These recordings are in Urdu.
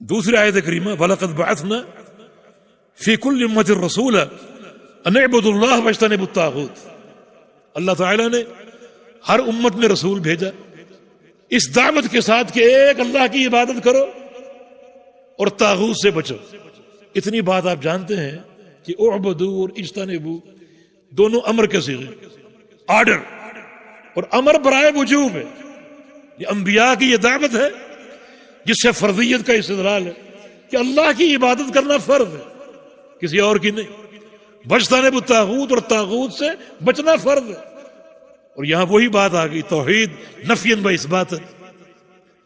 دوسری آیت کریمہ وَلَقَدْ بَعَثْنَا فِي كُلِّ أُمَّةٍ رَسُولًا أَنِ اعْبُدُوا اللَّهَ وَاجْتَنِبُوا الطَّاغُوتَ۔ اللہ تعالیٰ نے ہر امت میں رسول بھیجا اس دعوت کے ساتھ کہ ایک اللہ کی عبادت کرو اور طاغوت سے بچو۔ اتنی بات آپ جانتے ہیں کہ اعبدوا اور اجتنبوا دونوں امر کے صیغے، آرڈر، اور امر برائے وجوب ہے۔ یہ انبیاء کی یہ دعوت ہے جس سے فرضیت کا استدلال ہے کہ اللہ کی عبادت کرنا فرض ہے، کسی اور کی نہیں۔ واجتنبوا الطاغوت، اور طاغوت سے بچنا فرض ہے۔ اور یہاں وہی بات آ گئی، توحید نفی و اثبات،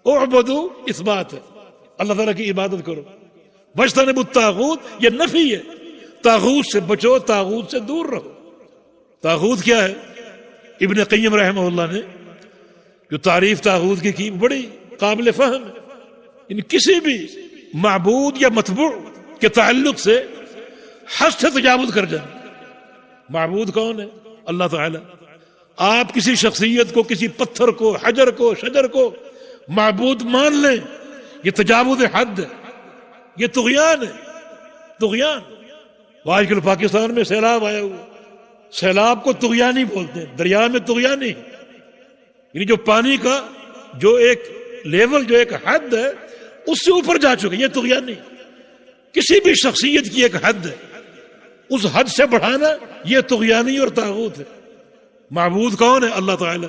اعبدوا اثبات ہے، اللہ تعالیٰ کی عبادت کرو۔ واجتنبوا الطاغوت یہ نفی ہے، طاغوت سے بچو، طاغوت سے دور رہو۔ طاغوت کیا ہے؟ ابن قیم رحمہ اللہ نے جو تعریف طاغوت کی بڑی قابل فہم ہے۔ ان کسی بھی معبود یا متبوع کے تعلق سے حد سے تجاوز کر جائیں۔ معبود کون ہے؟ اللہ تعالی۔ آپ کسی شخصیت کو، کسی پتھر کو، حجر کو، شجر کو معبود مان لیں، یہ تجاوز حد ہے، یہ طغیان ہے، طغیان۔ آج کل پاکستان میں سیلاب آیا ہوا، سیلاب کو طغیانی بولتے ہیں، دریا میں طغیانی، یعنی جو پانی کا جو ایک لیول، جو ایک حد ہے اس سے اوپر جا چکے، یہ طغیانی۔ کسی بھی شخصیت کی ایک حد ہے، اس حد سے بڑھانا یہ طغیانی اور طاغوت ہے۔ معبود کون ہے؟ اللہ تعالی۔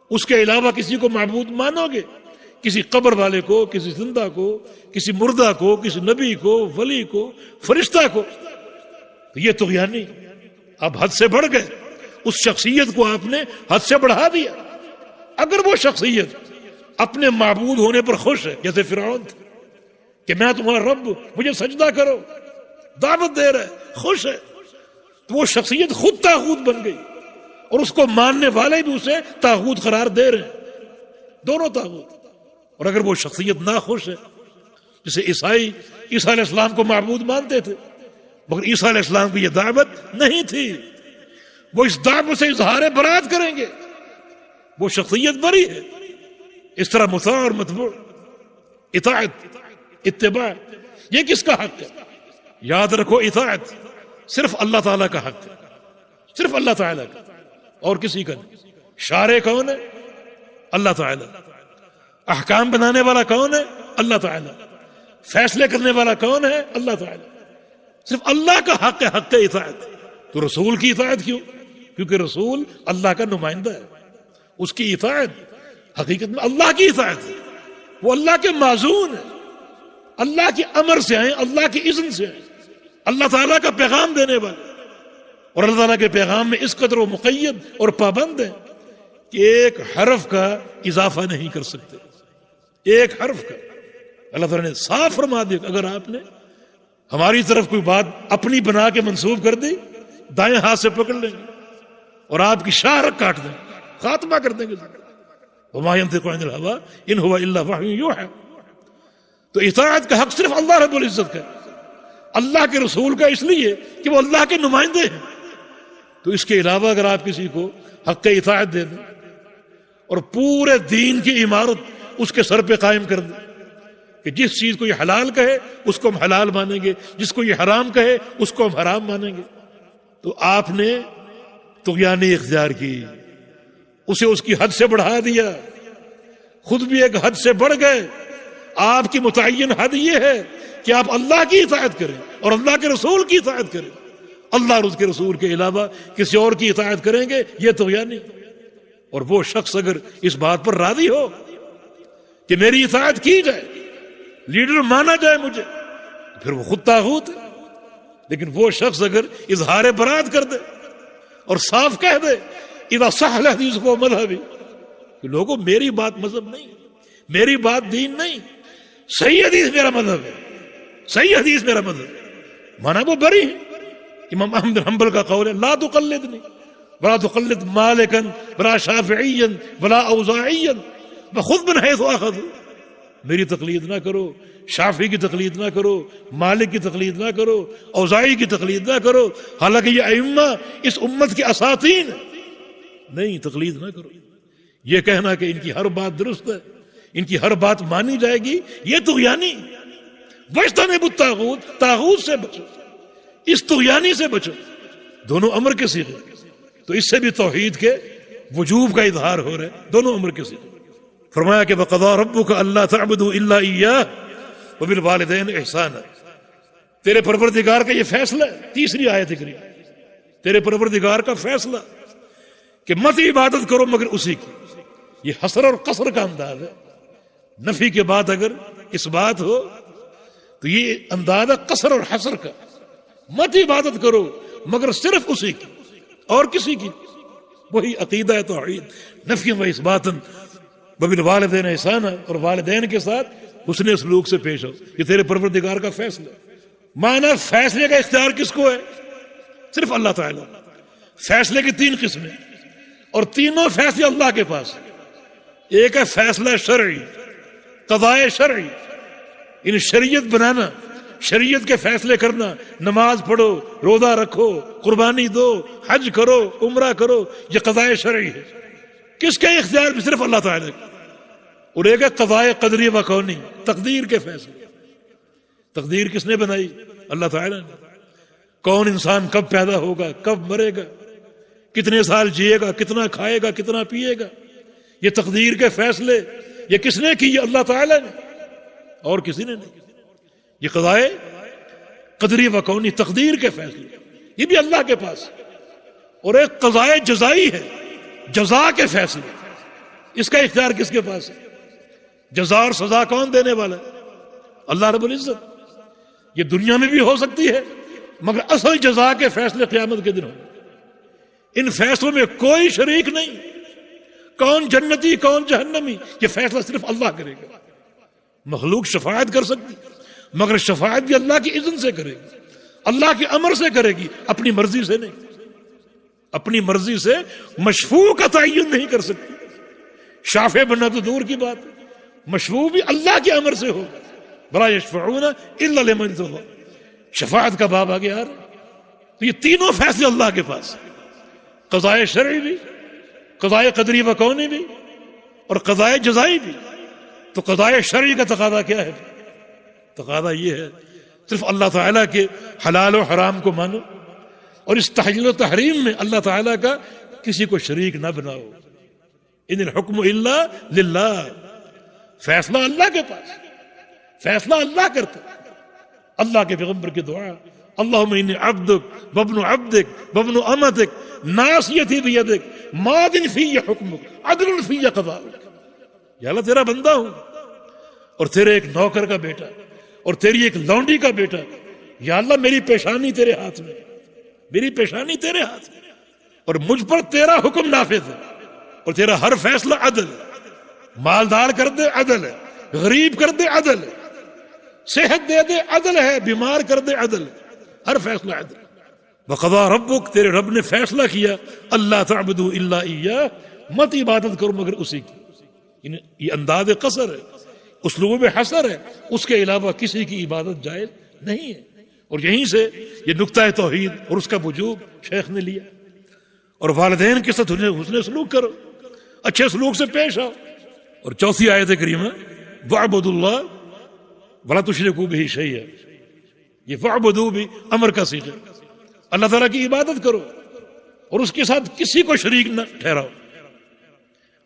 اس کے علاوہ کسی کو معبود مانو گے، کسی قبر والے کو، کسی زندہ کو، کسی مردہ کو، کسی نبی کو، ولی کو، فرشتہ کو، تو یہ طغیانی۔ اب حد سے بڑھ گئے، اس شخصیت کو آپ نے حد سے بڑھا دیا۔ اگر وہ شخصیت اپنے معبود ہونے پر خوش ہے، جیسے فرعون تھا کہ میں تمہارا رب، مجھے سجدہ کرو، دعوت دے رہا ہے، خوش ہے، تو وہ شخصیت خود طاغوت بن گئی، اور اس کو ماننے والے بھی اسے طاغوت قرار دے رہے ہیں، دونوں طاغوت۔ اور اگر وہ شخصیت ناخوش ہے، جیسے عیسائی عیسیٰ علیہ السلام کو معبود مانتے تھے، مگر عیسیٰ علیہ السلام کی یہ دعوت نہیں تھی، وہ اس دعوت سے اظہار برات کریں گے، وہ شخصیت بری ہے۔ اس طرح مطاع اور متبوع، اطاعت، اتباع، یہ کس کا حق ہے؟ یاد رکھو، اطاعت صرف اللہ تعالیٰ کا حق ہے، صرف اللہ تعالیٰ کا، اور کسی کا نہیں۔ شارع کون ہے؟ اللہ تعالیٰ۔ احکام بنانے والا کون ہے؟ اللہ تعالیٰ۔ فیصلے کرنے والا کون ہے؟ اللہ تعالیٰ۔ صرف اللہ کا حق ہے، حق اطاعت۔ تو رسول کی اطاعت کیوں؟ کیونکہ رسول اللہ کا نمائندہ ہے، اس کی اطاعت حقیقت میں اللہ کی اطاعت ہے، وہ اللہ کے معزون ہے، اللہ کے امر سے آئے، اللہ کی اذن سے آئے، اللہ تعالیٰ کا پیغام دینے والے۔ اور اللہ تعالیٰ کے پیغام میں اس قدر وہ مقید اور پابند ہے کہ ایک حرف کا اضافہ نہیں کر سکتے، ایک حرف کا۔ اللہ تعالیٰ نے صاف فرما دیا کہ اگر آپ نے ہماری طرف کوئی بات اپنی بنا کے منسوب کر دی، دائیں ہاتھ سے پکڑ لیں گے اور آپ کی شاہرگ کاٹ دیں گے، خاتمہ کر دیں گے۔ وما ينطق عن الهوى ان هو الا وحی یوحى۔ تو اطاعت کا حق صرف اللہ رب العزت کا، اللہ کے رسول کا، اس لیے کہ وہ اللہ کے نمائندے ہیں۔ تو اس کے علاوہ اگر آپ کسی کو حق اطاعت دے دیں اور پورے دین کی عمارت اس کے سر پہ قائم کر دیں کہ جس چیز کو یہ حلال کہے اس کو ہم حلال مانیں گے، جس کو یہ حرام کہے اس کو ہم حرام مانیں گے، تو آپ نے طغیانی اختیار کی، اسے اس کی حد سے بڑھا دیا، خود بھی ایک حد سے بڑھ گئے۔ آپ کی متعین حد یہ ہے کہ آپ اللہ کی اطاعت کریں اور اللہ کے رسول کی اطاعت کریں، اللہ اور اس کے رسول کے علاوہ کسی اور کی اطاعت کریں گے یہ طغیانی۔ اور وہ شخص اگر اس بات پر راضی ہو کہ میری اطاعت کی جائے، لیڈر مانا جائے مجھے، پھر وہ خود طاغوت ہے۔ لیکن وہ شخص اگر اظہار برات کر دے اور صاف کہہ دے اذا صح الحدیث کو مذہبی، کہ لوگوں میری بات مذہب نہیں، میری بات دین نہیں، صحیح حدیث میرا مذہب ہے، صحیح حدیث میرا مذہب ہے، مانا وہ بری ہے۔ امام احمد بن حنبل کا قول ہے لا تقلدنی ولا تقلد مالکا ولا شافعیا ولا اوزاعیا وخذ من حیث اخذ۔ میری تقلید نہ کرو، شافعی کی تقلید نہ کرو، مالک کی تقلید نہ کرو، اوزاعی کی تقلید نہ کرو، حالانکہ یہ ائمہ اس امت کے اساطین ہیں، نہیں، تقلید نہ کرو۔ یہ کہنا کہ ان کی ہر بات درست ہے، ان کی ہر بات مانی جائے گی، یہ طغیانی۔ واجتنبوا الطاغوت، طاغوت سے بچو، اس طغیانی سے بچو، دونوں امر کے صیغے، تو اس سے بھی توحید کے وجوب کا اظہار ہو رہا ہے، دونوں امر کے صیغے۔ فرمایا کہ وَقَضَىٰ رَبُّكَ أَلَّا تَعْبُدُوا إِلَّا إِيَّاهُ وَبِالْوَالِدَيْنِ إِحْسَانًا۔ تیرے پروردگار کا یہ فیصلہ ہے، تیسری آیت کریمہ، تیرے پروردگار کا فیصلہ کہ مت عبادت کرو مگر اسی کی۔ یہ حصر اور قصر کا انداز ہے، نفی کے بعد اگر اس بات ہو تو یہ انداز ہے قصر اور حصر کا، مت عبادت کرو مگر صرف اسی کی اور کسی کی۔ وہی عقیدہ توحید، نفی و اثبات۔ وبالوالدین احسانا، اور والدین کے ساتھ حسن سلوک سے پیش ہو، یہ تیرے پروردگار کا فیصلہ۔ معنی فیصلے کا اختیار کس کو ہے؟ صرف اللہ تعالیٰ۔ فیصلے کی تین قسمیں اور تینوں فیصلے اللہ کے پاس ہیں۔ ایک ہے فیصلہ شرعی، قضاء شرعی، ان شریعت بنانا، شریعت کے فیصلے کرنا، نماز پڑھو، روزہ رکھو، قربانی دو، حج کرو، عمرہ کرو، یہ قضاء شرعی ہے۔ کس کا اختیار بھی؟ صرف اللہ تعالیٰ کا۔ اور ایک ہے قضاء قدری و کونی، تقدیر کے فیصلے۔ تقدیر کس نے بنائی؟ اللہ تعالیٰ نے۔ کون انسان کب پیدا ہوگا، کب مرے گا، کتنے سال جیے گا، کتنا کھائے گا، کتنا پیے گا، یہ تقدیر کے فیصلے یہ کس نے کی؟ اللہ تعالیٰ نے، اور کسی نے نہیں۔ یہ قضاء قدری و کونی، تقدیر کے فیصلے، یہ بھی اللہ کے پاس۔ اور ایک قضاء جزائی ہے، جزا کے فیصلے، اس کا اختیار کس کے پاس ہے؟ جزا اور سزا کون دینے والا ہے؟ اللہ رب العزت۔ یہ دنیا میں بھی ہو سکتی ہے مگر اصل جزا کے فیصلے قیامت کے دن ہوں گے۔ ان فیصلوں میں کوئی شریک نہیں، کون جنتی کون جہنمی، یہ فیصلہ صرف اللہ کرے گا۔ مخلوق شفاعت کر سکتی مگر شفاعت بھی اللہ کی اذن سے کرے گی، اللہ کے امر سے کرے گی، اپنی مرضی سے نہیں۔ اپنی مرضی سے مشفوع کا تعین نہیں کر سکتی، شافع بننا تو دور کی بات ہے، مشفوع بھی اللہ کے امر سے ہوگا۔ وَلَا يَشْفَعُونَ إِلَّا لِمَنِ ارْتَضَىٰ، شفاعت کا باب آگے آ رہا ہے۔ تو یہ تینوں فیصلے اللہ کے پاس، قضاء شرعی بھی، قضاء قدری و کونی بھی، اور قضاء جزائی بھی۔ تو قضاء شرعی کا تقاضا کیا ہے؟ تقاضا یہ ہے صرف اللہ تعالیٰ کے حلال و حرام کو مانو، اور اس تحلیل و تحریم میں اللہ تعالیٰ کا کسی کو شریک نہ بناؤ۔ ان الحکم الا للہ، فیصلہ اللہ کے پاس، فیصلہ اللہ کرتا۔ اللہ کے پیغمبر کی دعا، اللہم انی عبدک وابن عبدک وابن امتک ناصیتی بیدک ماض فی حکمک عدل فی قضاؤک۔ یا اللہ تیرا بندہ ہوں اور تیرے ایک نوکر کا بیٹا اور تیری ایک لونڈی کا بیٹا، یا اللہ میری پیشانی تیرے ہاتھ میں، میری پیشانی تیرے ہاتھ میں، اور مجھ پر تیرا حکم نافذ ہے، اور تیرا ہر فیصلہ عدل ہے۔ مالدار کر دے عدل ہے، غریب کر دے عدل ہے، صحت دے دے عدل ہے، بیمار کر دے عدل ہے، ہر فیصلہ عدل ہے۔ وَقَضَىٰ رَبُّكَ، تیرے رب نے فیصلہ کیا، اللہ تعبدوا الا ایاہ، مت عبادت کرو مگر اسی کی۔ یہ انداز قصر ہے، اسلوب حصر ہے، اس کے علاوہ کسی کی عبادت جائز نہیں ہے۔ اور یہیں سے یہ نقطہ توحید اور اس کا وجوب شیخ نے لیا۔ اور والدین کے ساتھ حسن سلوک کرو، اچھے سلوک سے پیش آؤ۔ اور چوتھی آیت کریمہ وَاعْبُدُوا اللَّهَ وَلَا تُشْرِكُوا بِهِ شَيْئًا، یہ وَاعْبُدُوا بھی امر کا صیغہ، اللہ تعالیٰ کی عبادت کرو اور اس کے ساتھ کسی کو شریک نہ ٹھہراؤ۔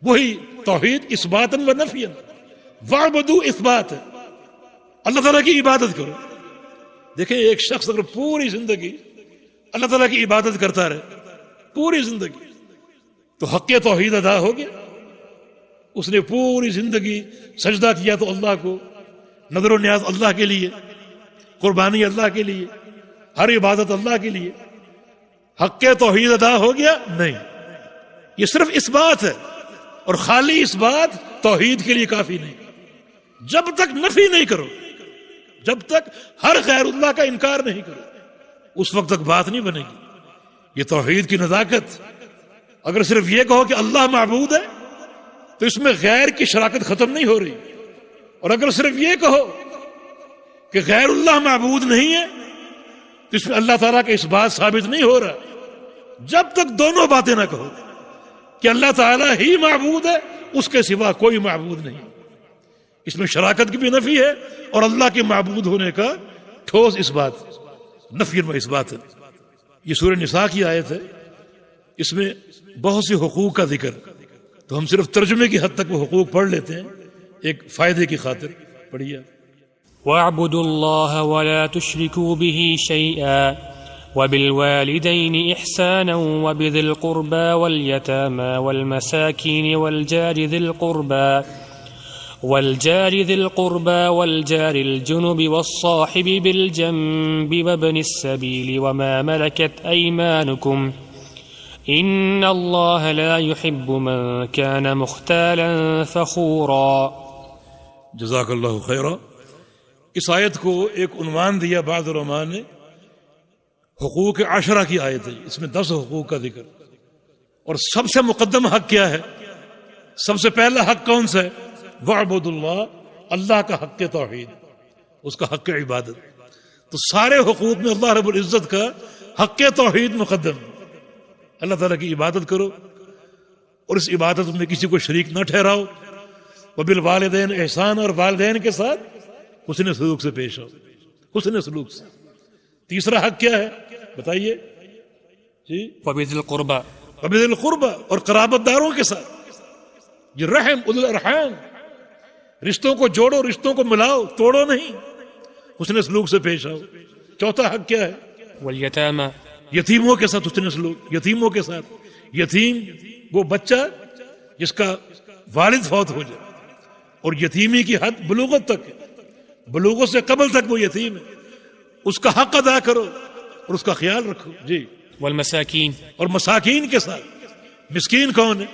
وہی توحید اثباتاً و نفیاً، وَاعْبُدُوا اثبات ہے، اللہ تعالیٰ کی عبادت کرو۔ دیکھیں ایک شخص اگر پوری زندگی اللہ تعالیٰ کی عبادت کرتا رہے، پوری زندگی، تو حق توحید ادا ہو گیا۔ اس نے پوری زندگی سجدہ کیا تو اللہ کو، نظر و نیاز اللہ کے لیے، قربانی اللہ کے لیے، ہر عبادت اللہ کے لیے، حق توحید ادا ہو گیا؟ نہیں، یہ صرف اثبات ہے، اور خالی اثبات توحید کے لیے کافی نہیں۔ جب تک نفی نہیں کرو، جب تک ہر غیر اللہ کا انکار نہیں کرو، اس وقت تک بات نہیں بنے گی۔ یہ توحید کی نزاکت۔ اگر صرف یہ کہو کہ اللہ معبود ہے تو اس میں غیر کی شراکت ختم نہیں ہو رہی، اور اگر صرف یہ کہو کہ غیر اللہ معبود نہیں ہے تو اس میں اللہ تعالیٰ کا اس بات ثابت نہیں ہو رہا۔ جب تک دونوں باتیں نہ کہو کہ اللہ تعالیٰ ہی معبود ہے، اس کے سوا کوئی معبود نہیں، اس میں شراکت کی بھی نفی ہے اور اللہ کے معبود ہونے کا ٹھوس اس بات، نفی و اس بات ہے۔ یہ سورہ نساء کی آیت ہے، اس میں بہت سے حقوق کا ذکر، تو ہم صرف ترجمے کی حد تک وہ حقوق پڑھ لیتے ہیں ایک فائدے کی خاطر۔ پڑھیے۔ وَاعْبُدُوا اللَّهَ وَلَا تُشْرِكُوا بِهِ شَيْئًا وَبِالْوَالِدَيْنِ إِحْسَانًا وَبِذِي الْقُرْبَى وَالْيَتَامَى وَالْمَسَاكِينِ وَالْجَارِ ذِي الْقُرْبَى وَالْجَارِ الْجُنُبِ وَالصَّاحِبِ بِالْجَنبِ وَابْنِ السَّبِيلِ وَمَا مَلَكَتْ أَيْمَانُكُمْ إِنَّ اللَّهَ لَا يُحِبُّ مَنْ كَانَ مُخْتَالًا فَخُورًا۔ جزاک اللہ خیرا۔ اس آیت کو ایک عنوان دیا بعض علماء نے، حقوق عشرہ کی آیت ہے، اس میں 10 حقوق کا ذکر، اور سب سے مقدم حق کیا ہے؟ سب سے پہلا حق کون سا ہے؟ وَاعْبُدُوا اللَّهَ، اللہ کا حق توحید، اس کا حق عبادت۔ تو سارے حقوق میں اللہ رب العزت کا حق توحید مقدم ہے۔ اللہ تعالیٰ کی عبادت کرو اور اس عبادت میں کسی کو شریک نہ ٹھہراؤ۔ وبالوالدین احسان، اور والدین کے ساتھ حسن سلوک سے پیش آؤ، حسن سلوک سے۔ تیسرا حق کیا ہے بتائیے جی؟ وَبِذِي الْقُرْبَى، وبذل القربہ، اور قرابت داروں کے ساتھ، یہ رحم، اولو الارحام، رشتوں کو جوڑو، رشتوں کو ملاؤ، توڑو نہیں، حسن سلوک سے پیش آؤ۔ چوتھا حق کیا ہے؟ وَالْيَتَامَى، یتیموں کے ساتھ حسن سلوک، یتیموں کے ساتھ۔ یتیم وہ بچہ جس کا والد فوت ہو جائے اور یتیمی کی حد بلوغت تک ہے، بلوغت سے قبل تک وہ یتیم ہے، اس کا حق ادا کرو اور اس کا خیال رکھو جی۔ والمساکین، اور مساکین کے ساتھ۔ مسکین کون ہے؟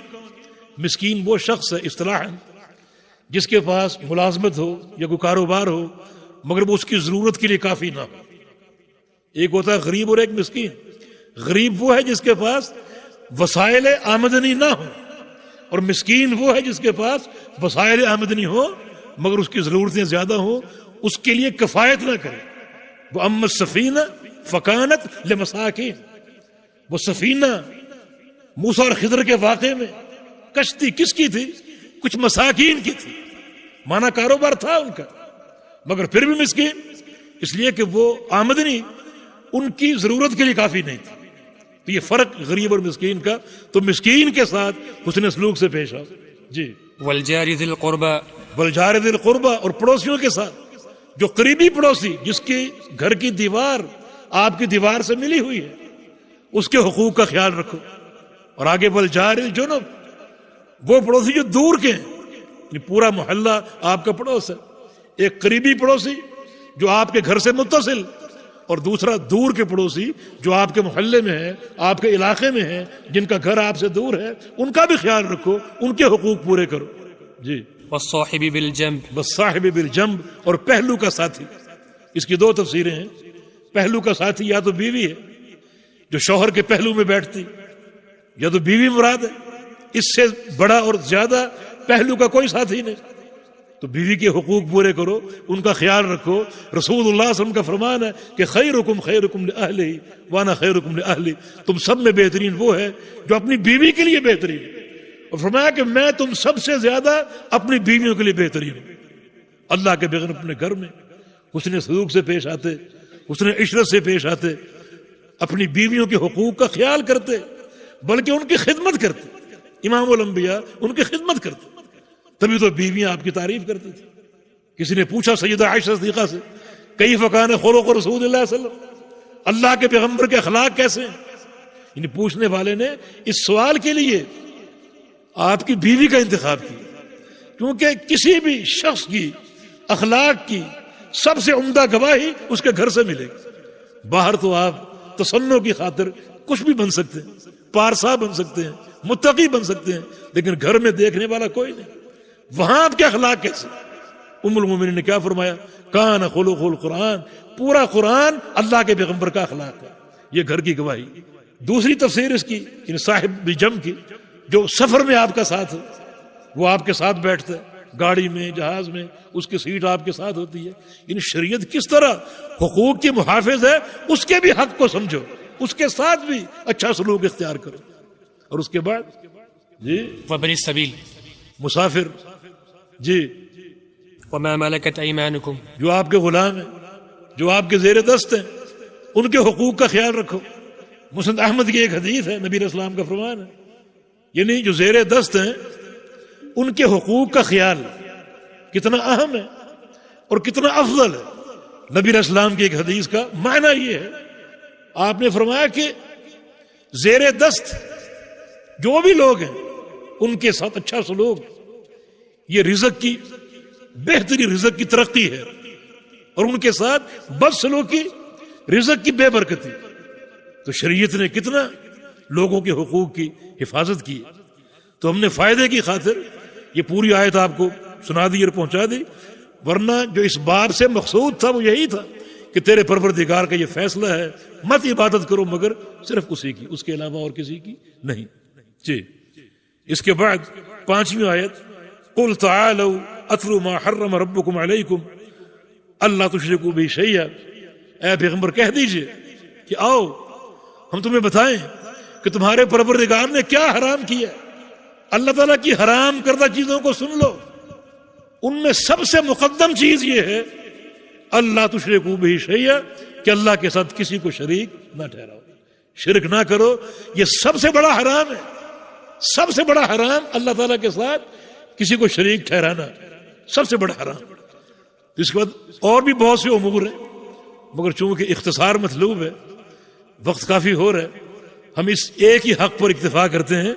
مسکین وہ شخص ہے اصطلاحاً جس کے پاس ملازمت ہو یا کوئی کاروبار ہو مگر وہ اس کی ضرورت کے لیے کافی نہ ہو۔ ایک ہوتا ہے غریب اور ایک مسکین۔ غریب وہ ہے جس کے پاس وسائل آمدنی نہ ہو، اور مسکین وہ ہے جس کے پاس وسائل آمدنی ہو مگر اس کی ضرورتیں زیادہ ہوں، اس کے لیے کفایت نہ کرے۔ وہ اما السفینہ فکانت لمساکین، وہ سفینہ موسیٰ اور خضر کے واقعے میں کشتی کس کی تھی؟ کچھ مساکین کی تھی، مانا کاروبار تھا ان کا مگر پھر بھی مسکین، اس لیے کہ وہ آمدنی ان کی ضرورت کے لیے کافی نہیں تھی۔ تو یہ فرق غریب اور مسکین کا، تو مسکین کے ساتھ حسن سلوک سے پیش آؤ جی۔ والجار ذی القربى، والجار ذی القربى، اور پڑوسیوں کے ساتھ، جو قریبی پڑوسی جس کی گھر کی دیوار آپ کی دیوار سے ملی ہوئی ہے، اس کے حقوق کا خیال رکھو۔ اور آگے والجار الجنب، وہ پڑوسی جو دور کے ہیں، پورا محلہ آپ کا پڑوس ہے، ایک قریبی پڑوسی جو آپ کے گھر سے متصل، اور دوسرا دور کے پڑوسی جو آپ کے محلے میں ہے، آپ کے علاقے میں ہے، جن کا گھر آپ سے دور ہے، ان کا بھی خیال رکھو، ان کے حقوق پورے کرو جی۔ والصاحب بالجنب، والصاحب بالجنب، اور پہلو کا ساتھی۔ اس کی 2 تفسیریں ہیں۔ پہلو کا ساتھی یا تو بیوی ہے جو شوہر کے پہلو میں بیٹھتی، یا تو بیوی مراد ہے، اس سے بڑا اور زیادہ پہلو کا کوئی ساتھی نہیں۔ تو بیوی کے حقوق پورے کرو، ان کا خیال رکھو۔ رسول اللہ صلی اللہ علیہ وسلم کا فرمان ہے کہ خیرکم خیرکم لأہلہ وانا خیرکم لأہلی، تم سب میں بہترین وہ ہے جو اپنی بیوی کے لیے بہترین ہے، اور فرمایا کہ میں تم سب سے زیادہ اپنی بیویوں کے لیے بہترین ہوں۔ اللہ کے بغیر اپنے گھر میں حسن سلوک سے پیش آتے، حسن عشرت سے پیش آتے، اپنی بیویوں کے حقوق کا خیال کرتے، بلکہ ان کی خدمت کرتے۔ امام الانبیاء ان کی خدمت کرتے، تبھی تو بیویاں آپ کی تعریف کرتی تھی۔ کسی نے پوچھا سیدہ عائشہ صدیقہ سے، کیف کان خلق رسول اللہ صلی اللہ علیہ وسلم، اللہ کے پیغمبر کے اخلاق کیسے ہیں؟ یعنی پوچھنے والے نے اس سوال کے لیے آپ کی بیوی کا انتخاب کیا، کیونکہ کسی بھی شخص کی اخلاق کی سب سے عمدہ گواہی اس کے گھر سے ملے گی۔ باہر تو آپ تصنع کی خاطر کچھ بھی بن سکتے ہیں، پارسا بن سکتے ہیں، متقی بن سکتے ہیں، لیکن گھر میں دیکھنے والا کوئی نہیں۔ وہاں آپ کے اخلاق کیسے؟ ام المومنین نے کیا فرمایا؟ کان خلق القرآن، پورا قرآن اللہ کے پیغمبر کا اخلاق ہے، یہ گھر کی گواہی۔ دوسری تفسیر اس کی یعنی صاحب بجم کی، جو سفر میں آپ کا ساتھ ہے، وہ آپ کے ساتھ بیٹھتا ہے، گاڑی میں، جہاز میں، اس کی سیٹ آپ کے ساتھ ہوتی ہے۔ یعنی شریعت کس طرح حقوق کی محافظ ہے، اس کے بھی حق کو سمجھو، اس کے ساتھ بھی اچھا سلوک اختیار کرو۔ اور اس کے بعد جی وابن السبیل، مسافر جی، وما ملكت أيمانكم. جو آپ کے غلام ہیں، جو آپ کے زیر دست ہیں، ان کے حقوق کا خیال رکھو. مسند احمد کی ایک حدیث ہے، نبی علیہ السلام کا فرمان ہے، یعنی جو زیر دست ہیں ان کے حقوق کا خیال کتنا اہم ہے اور کتنا افضل ہے. نبی علیہ السلام کی ایک حدیث کا معنی یہ ہے، آپ نے فرمایا کہ زیر دست جو بھی لوگ ہیں ان کے ساتھ اچھا سلوک یہ رزق کی بہتری، رزق کی ترقی ہے، اور ان کے ساتھ بد سلوکی رزق کی بے برکتی. تو شریعت نے کتنا لوگوں کے حقوق کی حفاظت کی. تو ہم نے فائدے کی خاطر یہ پوری آیت آپ کو سنا دی اور پہنچا دی، ورنہ جو اس باب سے مقصود تھا وہ یہی تھا کہ تیرے پروردگار کا یہ فیصلہ ہے، مت عبادت کرو مگر صرف اسی کی، اس کے علاوہ اور کسی کی نہیں. جی اس کے بعد 5ویں آیت، قل تعالوا اتلوا ما حرم ربکم علیکم اللہ تشرکوا بہ شیئا. اے پیغمبر کہہ دیجئے کہ آؤ ہم تمہیں بتائیں کہ تمہارے پروردگار نے کیا حرام کیا. اللہ تعالیٰ کی حرام کردہ چیزوں کو سن لو. ان میں سب سے مقدم چیز یہ ہے اللہ تشرکوا بہ شیئا، کہ اللہ کے ساتھ کسی کو شریک نہ ٹھہراؤ، شرک نہ کرو. یہ سب سے بڑا حرام ہے، سب سے بڑا حرام اللہ تعالیٰ کے ساتھ کسی کو شریک ٹھہرانا، سب سے بڑا حرام. اس کے بعد اور بھی بہت سے امور ہیں، مگر چونکہ اختصار مطلوب ہے، وقت کافی ہو رہا ہے، ہم اس ایک ہی حق پر اکتفا کرتے ہیں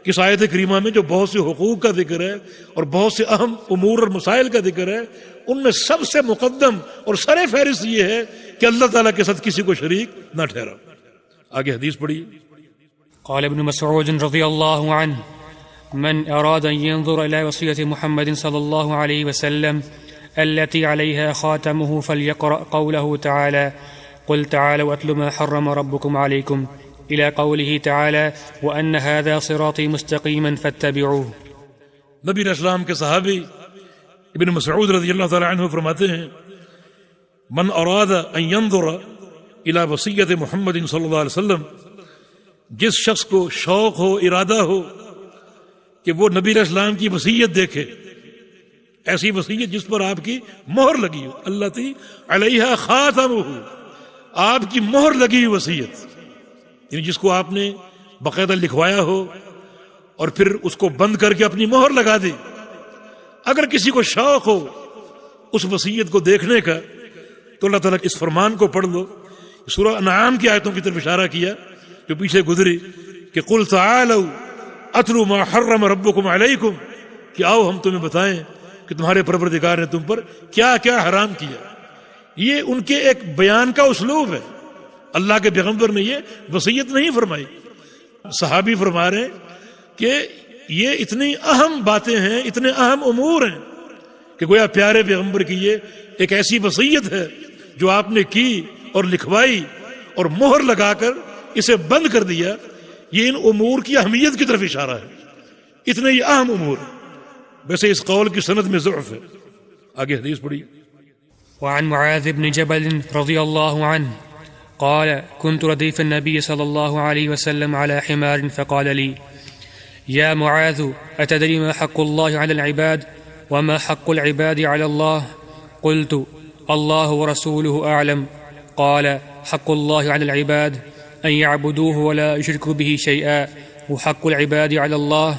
کہ اس آیت کریمہ میں جو بہت سے حقوق کا ذکر ہے اور بہت سے اہم امور اور مسائل کا ذکر ہے، ان میں سب سے مقدم اور سر فہرست یہ ہے کہ اللہ تعالیٰ کے ساتھ کسی کو شریک نہ ٹھہراؤ. آگے حدیث پڑھیے. قال ابن مسعود رضي الله عنه: من أراد أن ينظر إلى وصية محمد صلى الله عليه وسلم التي عليها خاتمه فليقرأ قوله تعالى: قل تعالوا واتلوا ما حرم ربكم عليكم، إلى قوله تعالى: وأن هذا صراطي مستقيما فاتبعوه. نبی علیہ السلام کے صحابی ابن مسعود رضی اللہ تعالی عنہ فرماتے ہیں، من اراد ان ينظر الى وصیت محمد صلی اللہ علیہ وسلم، جس شخص کو شوق ہو، ارادہ ہو کہ وہ نبی علیہ السلام کی وصیت دیکھے، ایسی وصیت جس پر آپ کی مہر لگی ہو، التی علیہا خاتمہ، آپ کی مہر لگی ہوئی وصیت، یعنی جس کو آپ نے باقاعدہ لکھوایا ہو اور پھر اس کو بند کر کے اپنی مہر لگا دی. اگر کسی کو شوق ہو اس وصیت کو دیکھنے کا تو اللہ تعالیٰ اس فرمان کو پڑھ لو. سورہ انعام کی آیتوں کی طرف اشارہ کیا جو پیچھے گزری کہ قل تعالوا اتلوا ما حرم ربکم علیکم، کہ آؤ ہم تمہیں بتائیں کہ تمہارے پروردگار نے تم پر کیا کیا حرام کیا. یہ ان کے ایک بیان کا اسلوب ہے. اللہ کے پیغمبر نے یہ وصیت نہیں فرمائی، صحابی فرما رہے ہیں کہ یہ اتنی اہم باتیں ہیں، اتنے اہم امور ہیں کہ گویا پیارے پیغمبر کی یہ ایک ایسی وصیت ہے جو آپ نے کی اور لکھوائی اور مہر لگا کر اسے بند کر دیا. یہ ان امور کی اہمیت کی طرف اشارہ ہے، اتنے ہی اہم امور ہیں. ویسے اس قول کی سند میں ضعف ہے. آگے حدیث پڑھیے. وعن معاذ بن جبل رضي الله عنه قال: كنت رديف النبي صلى الله عليه وسلم على حمار فقال لي: يا معاذ أتدري ما حق الله على العباد وما حق العباد على الله؟ قلت: الله ورسوله أعلم. قال: حق الله على العباد أن يعبدوه ولا يشركوا به شيئا، وحق العباد على الله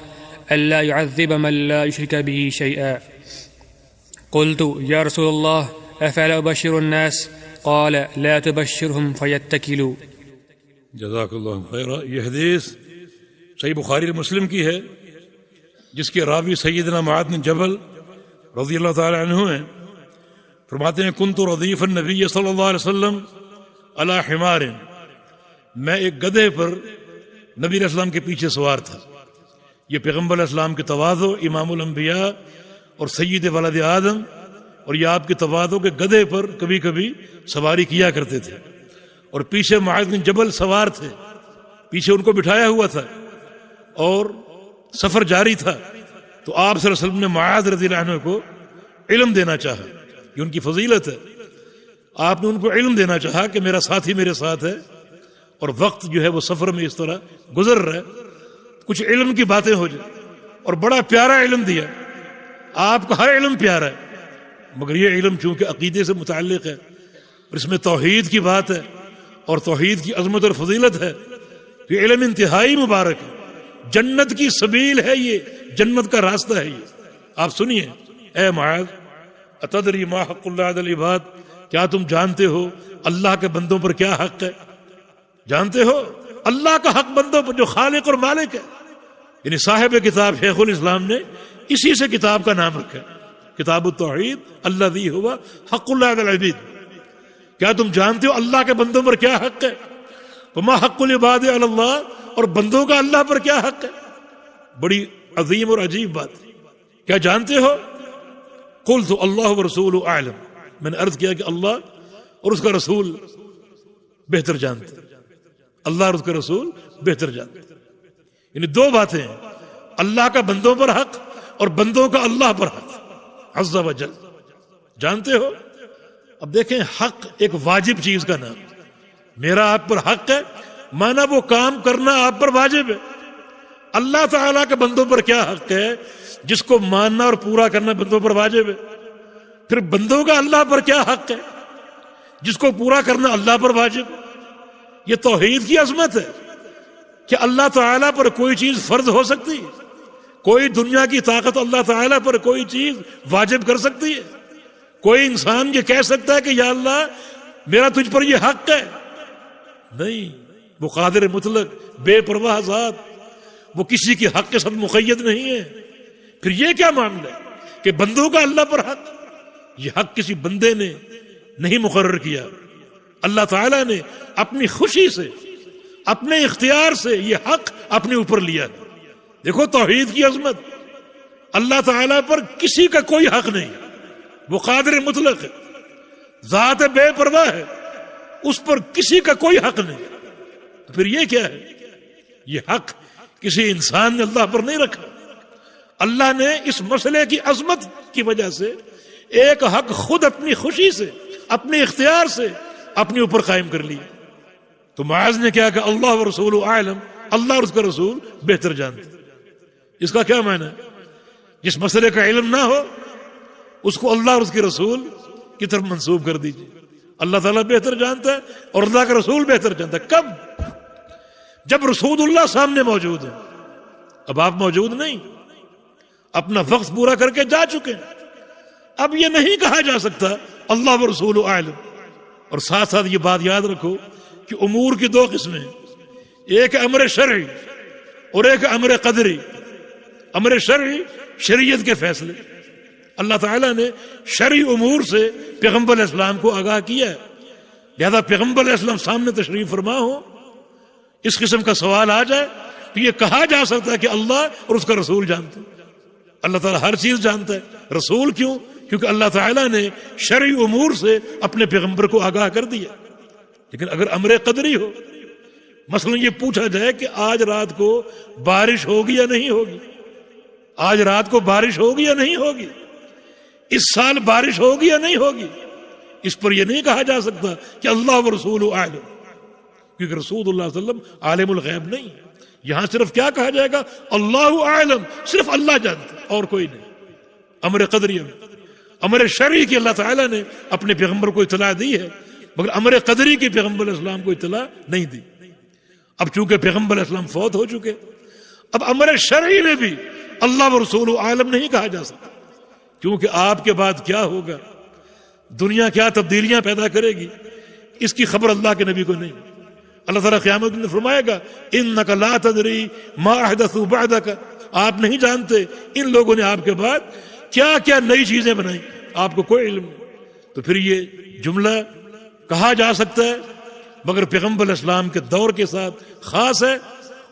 ألا يعذب من لا يشرك به شيئا. قلت: يا رسول الله أفلا أبشر الناس؟ قال: لا تبشرهم فيتكلوا. جزاک اللہ خیرہ. یہ حدیث صحیح بخاری مسلم کی ہے، جس کے راوی سیدنا معاذ بن جبل رضی اللہ تعالی عنہ ہیں. فرماتے ہیں کنت ردیف النبی صلی اللہ علیہ وسلم علی حمار، میں ایک گدھے پر نبی علیہ السلام کے پیچھے سوار تھا. یہ پیغمبر علیہ السلام کے تواضع، امام الانبیاء اور سید ولد آدم، اور یہ آپ کے تواضع کے گدھے پر کبھی کبھی سواری کیا کرتے تھے. اور پیچھے معاذ بن جبل سوار تھے، پیچھے ان کو بٹھایا ہوا تھا اور سفر جاری تھا. تو آپ صلی اللہ علیہ وسلم نے معاذ رضی اللہ عنہ کو علم دینا چاہا، یہ ان کی فضیلت ہے. آپ نے ان کو علم دینا چاہا کہ میرا ساتھی میرے ساتھ ہے اور وقت جو ہے وہ سفر میں اس طرح گزر رہا ہے، کچھ علم کی باتیں ہو جائیں. اور بڑا پیارا علم دیا. آپ کا ہر علم پیارا ہے، مگر یہ علم چونکہ عقیدے سے متعلق ہے اور اس میں توحید کی بات ہے اور توحید کی عظمت اور فضیلت ہے، یہ علم انتہائی مبارک ہے، جنت کی سبیل ہے، یہ جنت کا راستہ ہے۔ یہ آپ سنیے، اے معاذ اتدری ما حق اللہ علی العباد، کیا تم جانتے ہو اللہ کے بندوں پر کیا حق ہے؟ جانتے ہو اللہ کا حق بندوں پر جو خالق اور مالک ہے؟ یعنی صاحب کتاب شیخ الاسلام نے اسی سے کتاب کا نام رکھا ہے، کتاب التوحید الذی ہوا حق اللہ علی العبید۔ کیا تم جانتے ہو اللہ کے بندوں پر کیا حق ہے؟ وما حق العباد علی اللہ، اور بندوں کا اللہ پر کیا حق ہے؟ بڑی عظیم اور عجیب بات، کیا جانتے ہو؟ قلت اللہ ورسولہ اعلم، میں نے عرض کیا کہ اللہ اور اس کا رسول بہتر جانتے، اللہ اور اس کا رسول بہتر جانتے۔ یعنی دو باتیں ہیں، اللہ کا بندوں پر حق اور بندوں کا اللہ پر حق عز و جل۔ جانتے ہو؟ اب دیکھیں، حق ایک واجب چیز کا نام، میرا آپ پر حق ہے مانا وہ کام کرنا آپ پر واجب ہے۔ اللہ تعالیٰ کے بندوں پر کیا حق ہے جس کو ماننا اور پورا کرنا بندوں پر واجب ہے؟ پھر بندوں کا اللہ پر کیا حق ہے جس کو پورا کرنا اللہ پر واجب ہے؟ یہ توحید کی عظمت ہے کہ اللہ تعالیٰ پر کوئی چیز فرض ہو سکتی ہے، کوئی دنیا کی طاقت اللہ تعالیٰ پر کوئی چیز واجب کر سکتی ہے؟ کوئی انسان یہ کہہ سکتا ہے کہ یا اللہ میرا تجھ پر یہ حق ہے؟ نہیں، وہ قادر مطلق بے پرواہ ذات، وہ کسی کی حق کے ساتھ مقید نہیں ہے۔ پھر یہ کیا معاملہ ہے کہ بندوں کا اللہ پر حق؟ یہ حق کسی بندے نے نہیں مقرر کیا، اللہ تعالیٰ نے اپنی خوشی سے اپنے اختیار سے یہ حق اپنے اوپر لیا۔ دیکھو توحید کی عظمت، اللہ تعالیٰ پر کسی کا کوئی حق نہیں، وہ قادر مطلق ہے، ذات بے پرواہ ہے، اس پر کسی کا کوئی حق نہیں۔ تو پھر یہ کیا ہے؟ یہ حق کسی انسان نے اللہ پر نہیں رکھا، اللہ نے اس مسئلے کی عظمت کی وجہ سے ایک حق خود اپنی خوشی سے اپنے اختیار سے اپنے اوپر قائم کر لی۔ تو معاذ نے کیا کہ اللہ و رسول اعلم، اللہ اور اس کا رسول بہتر جانتے۔ اس کا کیا معنی ہے؟ جس مسئلے کا علم نہ ہو اس کو اللہ اور اس کے رسول کی طرف منسوب کر دیجیے۔ اللہ تعالیٰ بہتر جانتا ہے اور اللہ کا رسول بہتر جانتا ہے۔ کب؟ جب رسول اللہ سامنے موجود ہے۔ اب آپ موجود نہیں، اپنا وقت پورا کر کے جا چکے ہیں، اب یہ نہیں کہا جا سکتا اللہ و رسول اعلم۔ اور ساتھ ساتھ یہ بات یاد رکھو کہ امور کی دو قسمیں ہیں، ایک امر شرعی اور ایک امر قدری۔ امر شرعی شریعت کے فیصلے، اللہ تعالیٰ نے شرعی امور سے پیغمبر علیہ السلام کو آگاہ کیا ہے، لہذا پیغمبر علیہ السلام سامنے تشریف فرما ہو، اس قسم کا سوال آ جائے تو یہ کہا جا سکتا ہے کہ اللہ اور اس کا رسول جانتے ہیں۔ اللہ تعالیٰ ہر چیز جانتا ہے، رسول کیوں؟ کیونکہ اللہ تعالیٰ نے شرعی امور سے اپنے پیغمبر کو آگاہ کر دیا۔ لیکن اگر امر قدری ہو، مثلا یہ پوچھا جائے کہ آج رات کو بارش ہوگی یا نہیں ہوگی، آج رات کو بارش ہوگی یا نہیں ہوگی، اس سال بارش ہوگی یا نہیں ہوگی، اس پر یہ نہیں کہا جا سکتا کہ اللہ و رسول عالم، کیونکہ رسول اللہ صلی اللہ علیہ وسلم عالم الغیب نہیں ہے۔ یہاں صرف کیا کہا جائے گا؟ اللہ عالم، صرف اللہ جانتا اور کوئی نہیں۔ امر قدری میں امر شرعی کی اللہ تعالیٰ نے اپنے پیغمبر کو اطلاع دی ہے، مگر امر قدری کی پیغمبر علیہ السلام کو اطلاع نہیں دی۔ اب چونکہ پیغمبر علیہ السلام فوت ہو چکے، اب امر شرعی میں بھی اللہ و رسول عالم نہیں کہا جا سکتا، کیونکہ آپ کے بعد کیا ہوگا، دنیا کیا تبدیلیاں پیدا کرے گی، اس کی خبر اللہ کے نبی کو نہیں۔ اللہ تعالیٰ قیامت میں فرمائے گا انک لا تدری ما احدثوا بعدک، آپ نہیں جانتے ان لوگوں نے آپ کے بعد کیا کیا نئی چیزیں بنائی، آپ کو کوئی علم نہیں۔ تو پھر یہ جملہ کہا جا سکتا ہے مگر پیغمبر علیہ السلام کے دور کے ساتھ خاص ہے،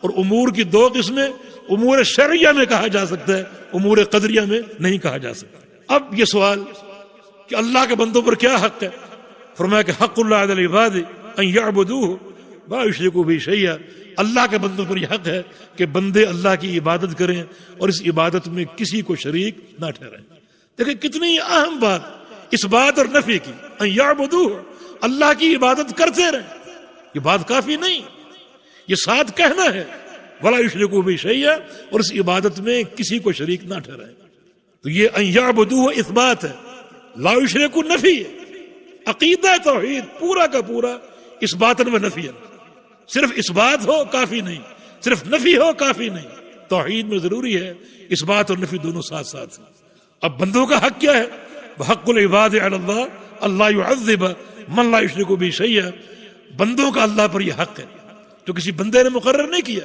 اور امور کی دو قسمیں، امور شرعیہ میں کہا جا سکتا ہے، امور قدریہ میں نہیں کہا جا سکتا۔ اب یہ سوال کہ اللہ کے بندوں پر کیا حق ہے، فرمایا کہ حق اللہ علی العباد ان یعبدوہ لا یشرکوا بہ شیئا، اللہ کے بندوں پر یہ حق ہے کہ بندے اللہ کی عبادت کریں اور اس عبادت میں کسی کو شریک نہ ٹھہرائیں۔ دیکھیں کتنی اہم بات اس بات اور نفی کی، ان یعبدوہ، اللہ کی عبادت کرتے رہیں۔ یہ بات کافی نہیں، یہ ساتھ کہنا ہے ولا یشرکوا بہ شیئا، اور اس عبادت میں کسی کو شریک نہ ٹھہرائیں۔ تو یہ ان یعبدوہ اثبات ہے، لا یشرک نفی ہے، عقیدہ توحید پورا کا پورا اثباتاً و نفیاً، صرف اثبات ہو کافی نہیں، صرف نفی ہو کافی نہیں، توحید میں ضروری ہے اثبات اور نفی دونوں ساتھ ساتھ ہیں۔ اب بندوں کا حق کیا ہے؟ حق العباد علی اللہ اللہ يعذب من لا یشرک بہ شیئا، بندوں کا اللہ پر یہ حق ہے جو کسی بندے نے مقرر نہیں کیا،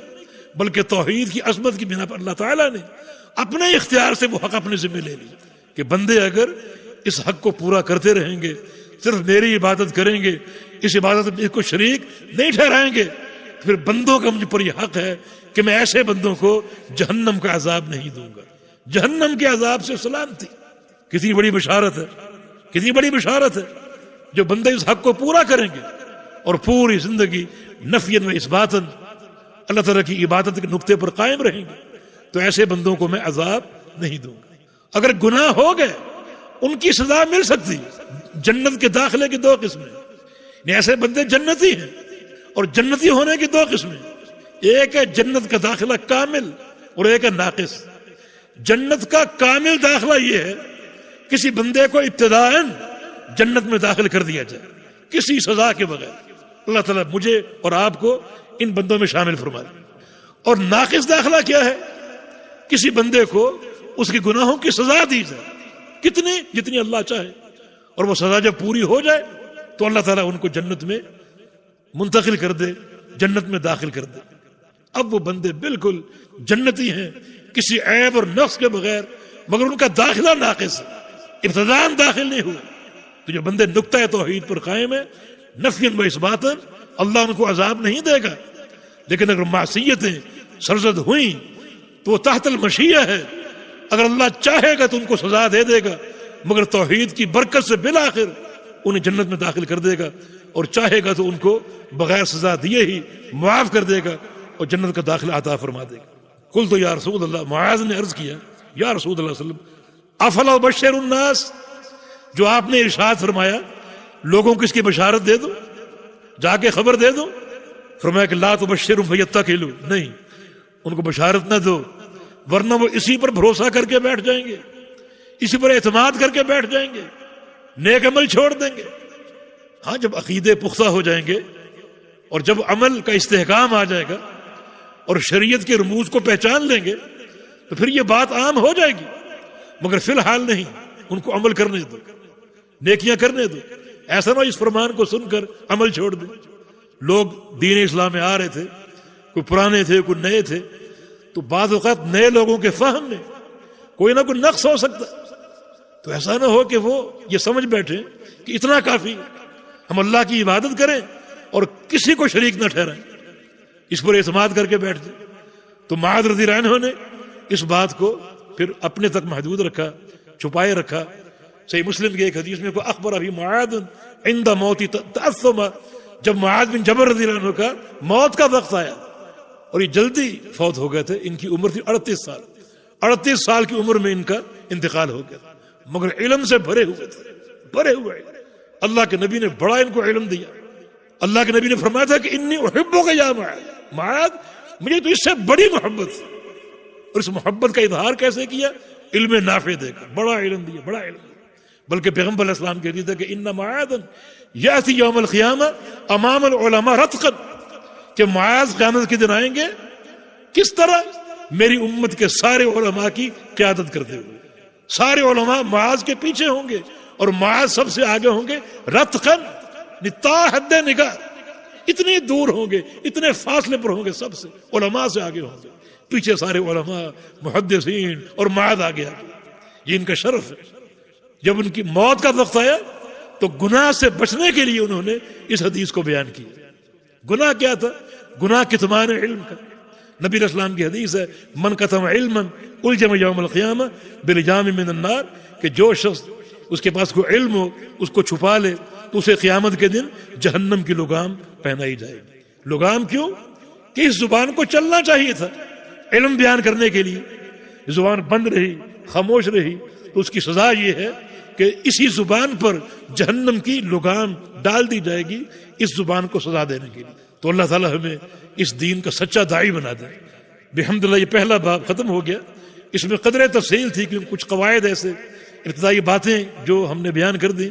بلکہ توحید کی عظمت کی بنا پر اللہ تعالیٰ نے اپنے اختیار سے وہ حق اپنے ذمہ لے لی کہ بندے اگر اس حق کو پورا کرتے رہیں گے، صرف میری عبادت کریں گے، اس عبادت میں کو شریک نہیں ٹھہرائیں گے، تو پھر بندوں کا مجھ پر یہ حق ہے کہ میں ایسے بندوں کو جہنم کا عذاب نہیں دوں گا، جہنم کے عذاب سے سلامتی۔ کتنی بڑی بشارت ہے، کتنی بڑی بشارت ہے، جو بندے اس حق کو پورا کریں گے اور پوری زندگی نفیاً و اثباتاً اللہ تعالیٰ کی عبادت کے نقطے پر قائم رہیں گے، تو ایسے بندوں کو میں عذاب نہیں دوں گا۔ اگر گناہ ہو گئے ان کی سزا مل سکتی، جنت کے داخلے کی دو قسمیں، یعنی ایسے بندے جنتی ہیں، اور جنتی ہونے کی دو قسمیں، ایک ہے جنت کا داخلہ کامل اور ایک ہے ناقص۔ جنت کا کامل داخلہ یہ ہے کسی بندے کو ابتداءً جنت میں داخل کر دیا جائے کسی سزا کے بغیر، اللہ تعالیٰ مجھے اور آپ کو ان بندوں میں شامل فرما دے۔ اور ناقص داخلہ کیا ہے؟ کسی بندے کو اس کے گناہوں کی سزا دی جائے، کتنی جتنی اللہ چاہے، اور وہ سزا جب پوری ہو جائے تو اللہ تعالیٰ ان کو جنت میں منتقل کر دے، جنت میں داخل کر دے۔ اب وہ بندے بالکل جنتی ہیں کسی عیب اور نقص کے بغیر، مگر ان کا داخلہ ناقص ہے، ابتداءً داخل نہیں ہوا۔ تو جو بندے نقطہ توحید پر قائم ہے نفیاً و اثباتاً، اللہ ان کو عذاب نہیں دے گا، لیکن اگر معصیتیں سرزد ہوئیں تو وہ تحت المشیہ ہے، اگر اللہ چاہے گا تو ان کو سزا دے دے گا، مگر توحید کی برکت سے بالآخر انہیں جنت میں داخل کر دے گا، اور چاہے گا تو ان کو بغیر سزا دیے ہی معاف کر دے گا اور جنت کا داخلہ عطا فرما دے گا۔ قلت یا رسول اللہ، معاذ نے عرض کیا یا رسول اللہ صلی اللہ علیہ وسلم افلا ابشر الناس، جو آپ نے ارشاد فرمایا لوگوں کو اس کی بشارت دے دو، جا کے خبر دے دو، فرمایا کہ لا تبشروا فیتکلوا، نہیں ان کو بشارت نہ دو، ورنہ وہ اسی پر بھروسہ کر کے بیٹھ جائیں گے، اسی پر اعتماد کر کے بیٹھ جائیں گے، نیک عمل چھوڑ دیں گے۔ ہاں جب عقیدے پختہ ہو جائیں گے اور جب عمل کا استحکام آ جائے گا اور شریعت کے رموز کو پہچان لیں گے تو پھر یہ بات عام ہو جائے گی، مگر فی الحال نہیں، ان کو عمل کرنے دو، نیکیاں کرنے دو، ایسا نہ اس فرمان کو سن کر عمل چھوڑ دیں۔ لوگ دین اسلام میں آ رہے تھے، کوئی پرانے تھے کوئی نئے تھے، تو بعض اوقات نئے لوگوں کے فہم میں کوئی نہ کوئی نقص ہو سکتا، تو ایسا نہ ہو کہ وہ یہ سمجھ بیٹھے کہ اتنا کافی، ہم اللہ کی عبادت کریں اور کسی کو شریک نہ ٹھہرائیں، اس پر اعتماد کر کے بیٹھ جائیں۔ تو معاذ رضی اللہ عنہ نے اس بات کو پھر اپنے تک محدود رکھا، چھپائے رکھا۔ صحیح مسلم کی ایک حدیث میں کوئی اخبر ابھی معاذ عند موت تأثم، جب معاذ بن جبل رضی اللہ عنہ کا موت کا وقت آیا اور یہ جلدی فوت ہو گئے تھے، ان کی عمر تھی 38 سال، 38 سال کی عمر میں ان کا انتقال ہو گیا، مگر علم سے بھرے ہوئے تھے، بھرے ہوئے۔ اللہ کے نبی نے بڑا ان کو علم دیا، اللہ کے نبی نے فرمایا تھا کہ انی احبک یا معاذ، معاذ مجھے تو اس سے بڑی محبت ہے، اور اس محبت کا اظہار کیسے کیا؟ علم نافع دے کر، بڑا علم دیا، بڑا علم دیا۔ بلکہ پیغمبر علیہ السلام کے حدیث ہے کہ ان معاذ یاتی یوم القیامہ امام العلماء رتقا، کہ معاذ قیامت کے دن آئیں گے کس طرح؟ میری امت کے سارے علماء کی قیادت کرتے ہوئے، سارے علماء معاذ کے پیچھے ہوں گے اور معاذ سب سے آگے ہوں گے، رتقا تا حد نگاہ، اتنی دور ہوں گے، اتنے فاصلے پر ہوں گے، سب سے علماء سے آگے ہوں گے، پیچھے سارے علماء محدثین اور معاذ آگے آگے۔ یہ ان کا شرف ہے۔ جب ان کی موت کا وقت آیا تو گناہ سے بچنے کے لیے انہوں نے اس حدیث کو بیان کیا۔ گناہ کیا تھا؟ گناہ کتمان علم کا۔ نبی علیہ السلام کی حدیث ہے من کتم علما الجم یوم القیامہ بلجام من النار، کہ جو شخص اس کے پاس کوئی علم ہو اس کو چھپا لے تو اسے قیامت کے دن جہنم کی لگام پہنائی جائے گی۔ لگام کیوں؟ کہ اس زبان کو چلنا چاہیے تھا علم بیان کرنے کے لیے، زبان بند رہی، خاموش رہی، تو اس کی سزا یہ ہے کہ اسی زبان پر جہنم کی لگام ڈال دی جائے گی، اس زبان کو سزا دینے کے لیے۔ تو اللہ تعالیٰ ہمیں اس دین کا سچا داعی بنا دے۔ بحمدللہ یہ پہلا باب ختم ہو گیا، اس میں قدر تفصیل تھی کہ کچھ قواعد ایسے ابتدائی باتیں جو ہم نے بیان کر دی،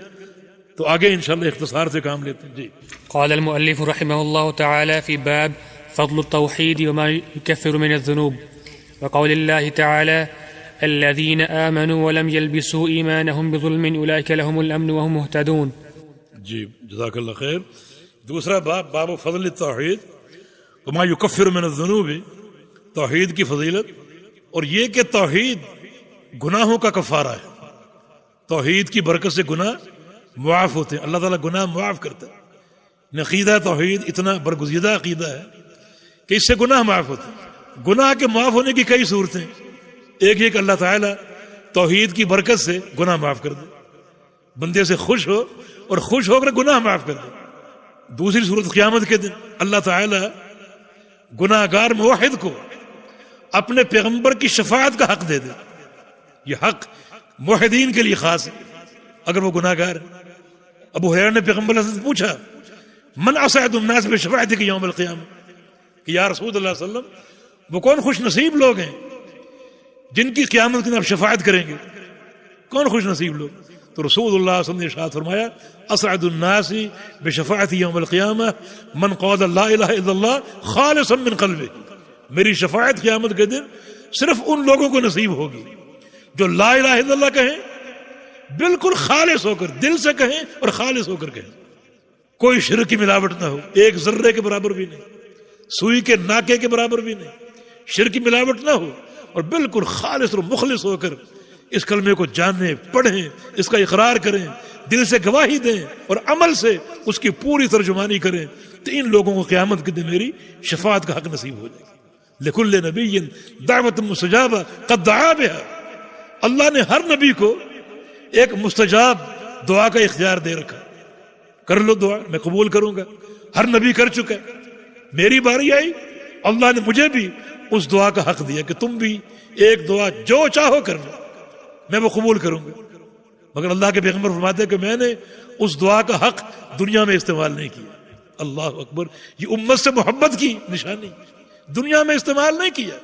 تو آگے انشاءاللہ اختصار سے کام لیتے ہیں. جی قال المؤلف رحمه الله تعالى في باب فضل التوحيد وما يكفر من الذنوب، وقول الله تعالى الذين آمنوا ولم يلبسوا إيمانهم بظلم أولئك لهم الأمن وهم مهتدون. جی جزاک اللہ خیر. دوسرا باب، باب فضل التوحید وما یکفر من الذنوب، توحید کی فضیلت اور یہ کہ توحید گناہوں کا کفارہ ہے. توحید کی برکت سے گناہ معاف ہوتے ہیں، اللہ تعالیٰ گناہ معاف کرتا ہے. عقیدہ توحید اتنا برگزیدہ عقیدہ ہے کہ اس سے گناہ معاف ہوتے ہیں. گناہ کے معاف ہونے کی کئی صورتیں، ایک ایک اللہ تعالیٰ توحید کی برکت سے گناہ معاف کر دے، بندے سے خوش ہو اور خوش ہو کر گناہ معاف کر دے. دوسری صورت قیامت کے دن اللہ تعالیٰ گناہ گار موحد کو اپنے پیغمبر کی شفاعت کا حق دے دے. یہ حق موحدین کے لیے خاص ہے اگر وہ گناہ گار ہے. ابو ہریرہ نے پیغمبر صلی اللہ علیہ وسلم سے پوچھا من اسعد الناس بشفاعتک یوم القیامہ، کہ یا رسول اللہ صلی اللہ علیہ وسلم وہ کون خوش نصیب لوگ ہیں جن کی قیامت کے دن آپ شفاعت کریں گے، کون خوش نصیب لوگ؟ تو رسول اللہ صلی اللہ علیہ وسلم نے ارشاد فرمایا اسعد الناس بشفاعت یوم القیامہ من قال لا الہ الا اللہ خالصا من قلبہ، میری شفاعت قیامت کے دن صرف ان لوگوں کو نصیب ہوگی جو لا الہ الا اللہ کہیں، بالکل خالص ہو کر، دل سے کہیں اور خالص ہو کر کہیں، کوئی شرک کی ملاوٹ نہ ہو، ایک ذرے کے برابر بھی نہیں، سوئی کے ناکے کے برابر بھی نہیں، شرک کی ملاوٹ نہ ہو، اور بالکل خالص اور مخلص ہو کر اس کلمے کو جانیں، پڑھیں، اس کا اقرار کریں، دل سے گواہی دیں اور عمل سے اس کی پوری ترجمانی کریں، تو ان لوگوں کو قیامت کے دن میری شفاعت کا حق نصیب ہو جائے گا. لکل نبی دعوت مستجابہ قد دعا بها، اللہ نے ہر نبی کو ایک مستجاب دعا کا اختیار دے رکھا. کر لو دعا، میں قبول کروں گا. ہر نبی کر چکا ہے، میری باری آئی، اللہ نے مجھے بھی اس دعا کا حق دیا کہ تم بھی ایک دعا جو چاہو کر لو، میں وہ قبول کروں گا. مگر اللہ کے پیغمبر فرماتے ہیں کہ میں نے اس دعا کا حق دنیا میں استعمال نہیں کیا. اللہ اکبر، یہ امت سے محبت کی نشانی. دنیا میں استعمال نہیں کیا.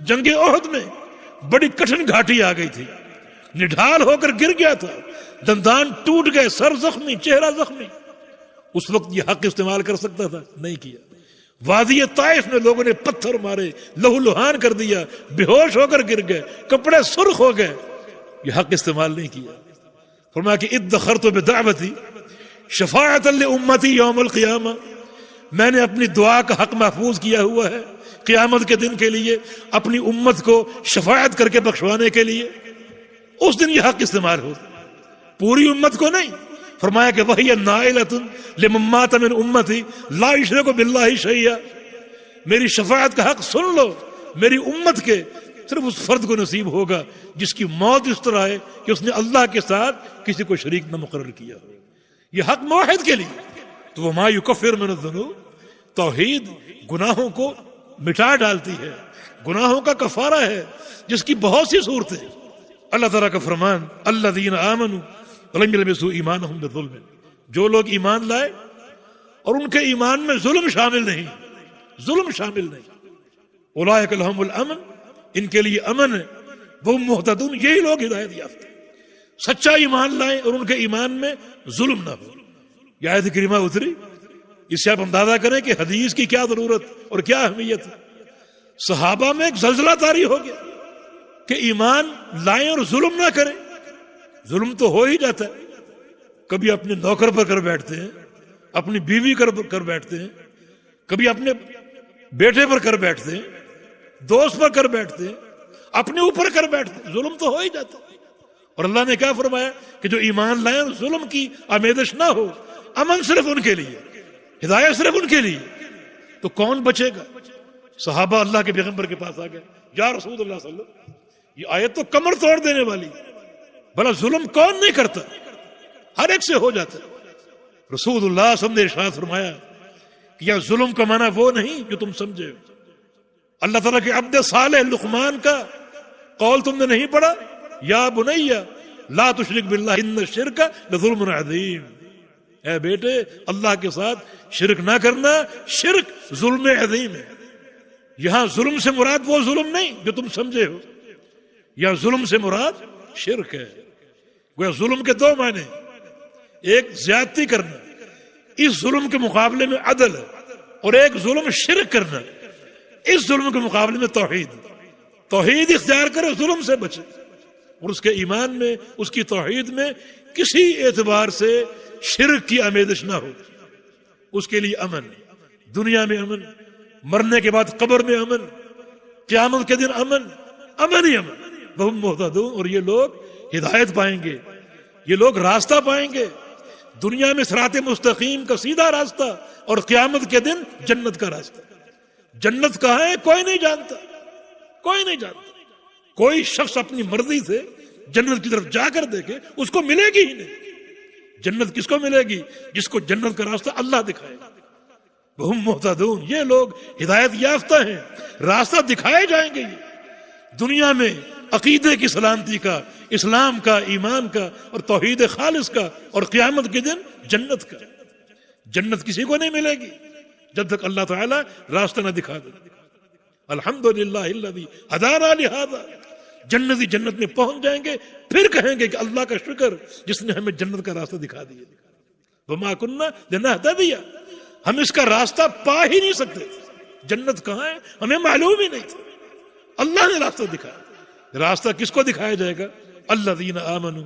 جنگ احد میں بڑی کٹھن گھاٹی آ گئی تھی، نڈھال ہو کر گر گیا تھا، دندان ٹوٹ گئے، سر زخمی، چہرہ زخمی. اس وقت یہ حق استعمال کر سکتا تھا، نہیں کیا. وادی طائف میں لوگوں نے پتھر مارے، لہو لہان کر دیا، بے ہوش ہو کر گر گئے، کپڑے سرخ ہو گئے، یہ حق استعمال نہیں کیا. فرمایا کہ ادخرت بدعوتی شفاعۃ لامتی یوم القیامہ، میں نے اپنی دعا کا حق محفوظ کیا ہوا ہے قیامت کے دن کے لیے، اپنی امت کو شفاعت کر کے بخشوانے کے لیے. اس دن یہ حق استعمال ہو، پوری امت کو نہیں. فرمایا کہ وہی نائلۃ لمن مات من امتی لا یشرک باللہ شیئا، میری شفاعت کا حق سن لو، میری امت کے صرف اس فرد کو نصیب ہوگا جس کی موت اس طرح ہے کہ اس نے اللہ کے ساتھ کسی کو شریک نہ مقرر کیا ہو. یہ حق موحد کے لیے. تو وما یکفر من الذنوب، توحید گناہوں کو مٹا ڈالتی ہے، گناہوں کا کفارہ ہے، جس کی بہت سی صورتیں. اللہ تعالیٰ کا فرمان الذین آمنوا ولم یلبسوا ایمانہم بظلم، جو لوگ ایمان لائے اور ان کے ایمان میں ظلم شامل نہیں، ظلم شامل نہیں، اولئک لہم الامن، ان کے لیے امن ہے، وہ مہتدون، یہی لوگ ہدایت یافتہ، سچا ایمان لائیں اور ان کے ایمان میں ظلم نہ ہو. یہ آیت کریمہ اتری، اس سے آپ اندازہ کریں کہ حدیث کی کیا ضرورت اور کیا اہمیت ہے. صحابہ میں ایک زلزلہ طاری ہو گیا کہ ایمان لائیں اور ظلم نہ کریں. ظلم تو ہو ہی جاتا ہے، کبھی اپنے نوکر پر کر بیٹھتے ہیں، اپنی بیوی کر بیٹھتے ہیں، کبھی اپنے بیٹے پر کر بیٹھتے ہیں، دوست پر کر بیٹھتے ہیں، اپنے اوپر کر بیٹھتے ہیں، ظلم تو ہو ہی جاتا ہے. اور اللہ نے کیا فرمایا کہ جو ایمان لائیں اور ظلم کی آمیزش نہ ہو، امن صرف ان کے لیے، ہدایت صرف ان کے لیے. تو کون بچے گا؟ صحابہ اللہ کے پیغمبر کے پاس آ گئے، یا رسول اللہ صلی اللہ علیہ وسلم، یہ آیت تو کمر توڑ دینے والی، بھلا ظلم کون نہیں کرتا؟ ہر ایک سے ہو جاتا ہے. رسول اللہ صلی اللہ علیہ وسلم نے ارشاد فرمایا کہ یا ظلم کا معنی وہ نہیں جو تم سمجھے. اللہ تعالیٰ کے عبد صالح لقمان کا قول تم نے نہیں پڑھا، یا بنی لا تشرک باللہ ان الشرک لظلم عظیم، اے بیٹے اللہ کے ساتھ شرک نہ کرنا، شرک ظلم عظیم ہے. یہاں ظلم سے مراد وہ ظلم نہیں جو تم سمجھے ہو، یا ظلم سے مراد شرک ہے. گویا ظلم کے دو معنی، ایک زیادتی کرنا، اس ظلم کے مقابلے میں عدل ہے، اور ایک ظلم شرک کرنا، اس ظلم کے مقابلے میں توحید اختیار کرے، ظلم سے بچے، اور اس کے ایمان میں، اس کی توحید میں کسی اعتبار سے شرک کی آمیزش نہ ہو، اس کے لیے امن، دنیا میں امن، مرنے کے بعد قبر میں امن، قیامت کے دن امن، امن ہی امن۔ وہم مہتدون، اور یہ لوگ ہدایت پائیں گے، یہ لوگ راستہ پائیں گے، دنیا میں صراط مستقیم کا سیدھا راستہ، اور قیامت کے دن جنت کا راستہ۔ جنت کہاں ہے کوئی نہیں جانتا، کوئی نہیں جانتا۔ کوئی شخص اپنی مرضی سے جنت کی طرف جا کر دیکھے، اس کو ملے گی ہی نہیں۔ جنت کس کو ملے گی؟ جس کو جنت کا راستہ اللہ دکھائے گا۔ وہم مہتدون، یہ لوگ ہدایت یافتہ ہیں، راستہ دکھائے جائیں گے۔ دنیا میں عقیدے کی سلامتی کا، اسلام کا، ایمان کا، اور توحید خالص کا، اور قیامت کے دن جنت کا۔ جنت کسی کو نہیں ملے گی جب تک اللہ تعالیٰ راستہ نہ دکھا دے۔ الحمدللہ الذی ہدانا لہذا، جنتی جنت میں پہنچ جائیں گے، پھر کہیں گے کہ اللہ کا شکر جس نے ہمیں جنت کا راستہ دکھا دیا۔ وما کننا لنہتدی، ہم اس کا راستہ پا ہی نہیں سکتے، جنت کہاں ہے ہمیں معلوم ہی نہیں تھا، اللہ نے راستہ دکھایا۔ راستہ کس کو دکھایا جائے گا؟ الذین آمنوا،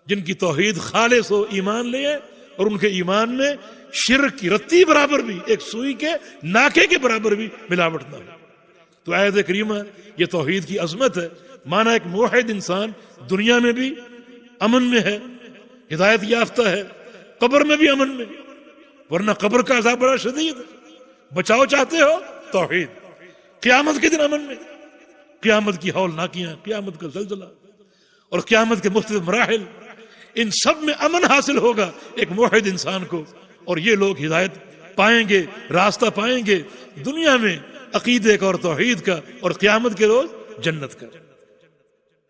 جن کی توحید خالص ہو، ایمان لے آئے، اور ان کے ایمان میں شرک کی رتی برابر بھی، ایک سوئی کے ناکے کے برابر بھی ملاوٹ نہ ہو۔ تو آیت کریمہ یہ توحید کی عظمت ہے، مانا ایک موحد انسان دنیا میں بھی امن میں ہے، ہدایت یافتہ ہے، قبر میں بھی امن میں، ورنہ قبر کا عذاب بڑا شدید ہے۔ بچاؤ چاہتے ہو توحید، قیامت کے دن امن میں، قیامت کی ہولناکیاں، قیامت کا زلزلہ، اور قیامت کے مختلف مراحل، ان سب میں امن حاصل ہوگا ایک موحد انسان کو، اور یہ لوگ ہدایت پائیں گے، راستہ پائیں گے دنیا میں عقیدے کا اور توحید کا، اور قیامت کے روز جنت کا۔